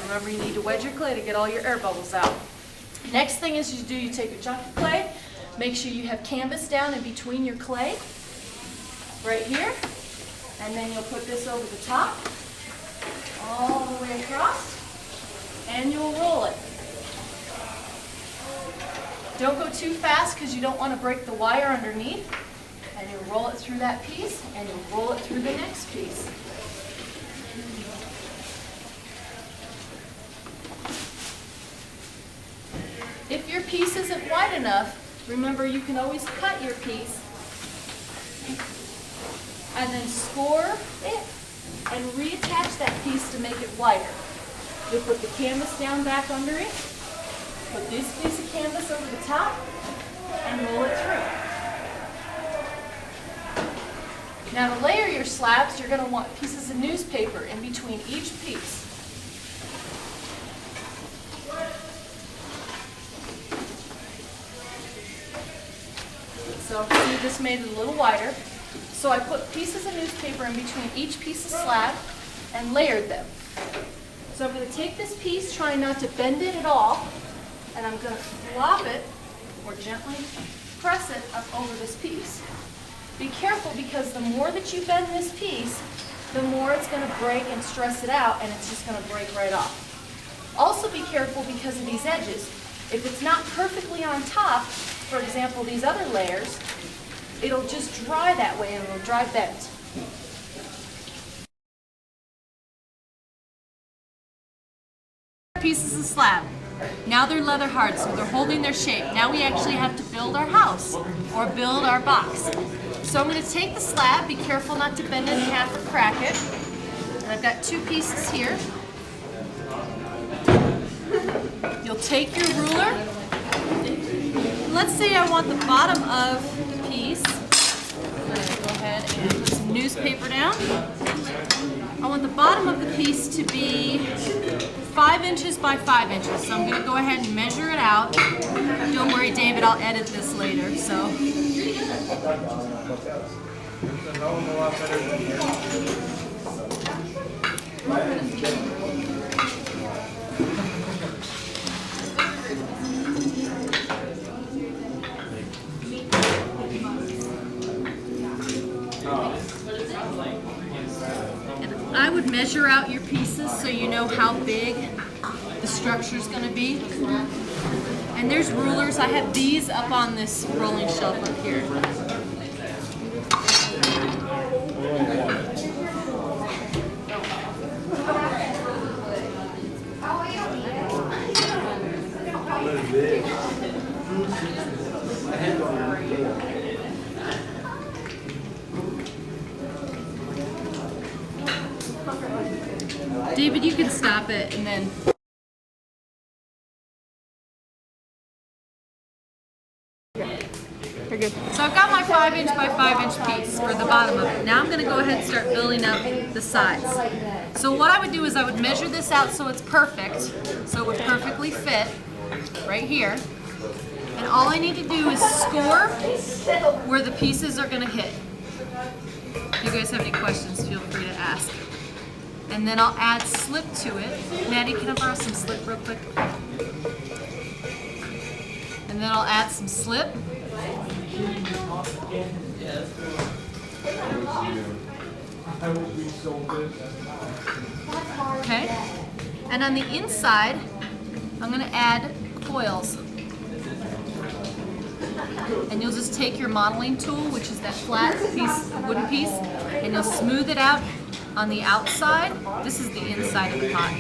Remember, you need to wedge your clay to get all your air bubbles out. Next thing is you take a chunk of clay, make sure you have canvas down in between your clay, right here, and then you'll put this over the top, all the way across, and you'll roll it. Don't go too fast because you don't want to break the wire underneath. And you'll roll it through that piece, and you'll roll it through the next piece. If your piece isn't wide enough, remember you can always cut your piece and then score it and reattach that piece to make it wider. You'll put the canvas down back under it, put this piece of canvas over the top, and roll it through. Now to layer your slabs, you're going to want pieces of newspaper in between each piece. So see, this made it a little wider. So I put pieces of newspaper in between each piece of slab and layered them. So I'm going to take this piece, trying not to bend it at all, and I'm going to flop it or gently press it up over this piece. Be careful, because the more that you bend this piece, the more it's going to break and stress it out, and it's just going to break right off. Also be careful because of these edges. If it's not perfectly on top, for example, these other layers, it'll just dry that way and it'll dry bent. Pieces of slab. Now they're leather hard, so they're holding their shape. Now we actually have to build our house or build our box. So I'm going to take the slab, be careful not to bend it in half or crack it. And I've got two pieces here. You'll take your ruler. Let's say I want the bottom of the piece. I'm going to go ahead and put some newspaper down. I want the bottom of the piece to be 5 inches by 5 inches. So I'm going to go ahead and measure it out. Don't worry, David, I'll edit this later. So. And I would measure out your pieces so you know how big the structure is going to be. And there's rulers. I have these up on this rolling shelf up here. David, you can stop it and then... So I've got my 5 inch by 5 inch piece for the bottom of it. Now I'm going to go ahead and start building up the sides. So what I would do is I would measure this out so it's perfect, so it would perfectly fit right here. And all I need to do is score where the pieces are going to hit. If you guys have any questions, feel free to ask. And then I'll add slip to it. Maddie, can I borrow some slip real quick? And then I'll add some slip. Okay. And on the inside, I'm going to add coils. And you'll just take your modeling tool, which is that flat piece, wooden piece, and you'll smooth it out on the outside. This is the inside of the pot.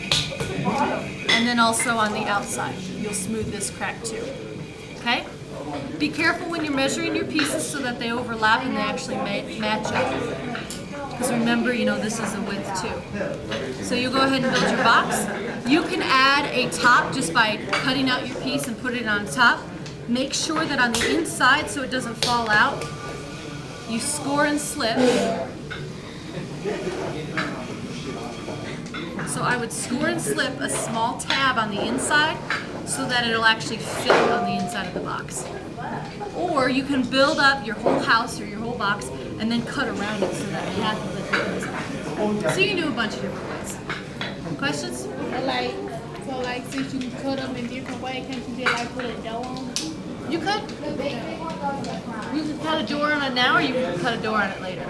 And then also on the outside, you'll smooth this crack too. Okay? Be careful when you're measuring your pieces so that they overlap and they actually match up. Because remember, you know, this is a width too. So you'll go ahead and build your box. You can add a top just by cutting out your piece and putting it on top. Make sure that on the inside, so it doesn't fall out, you score and slip. So I would score and slip a small tab on the inside so that it'll actually fit on the inside of the box. Or you can build up your whole house or your whole box and then cut around it so that half of it goes. So you can do a bunch of different ways. Questions? I like So like since you can cut them in different ways, can't you just like put a dough on it? You could. You can cut a door on it now, or you can cut a door on it later.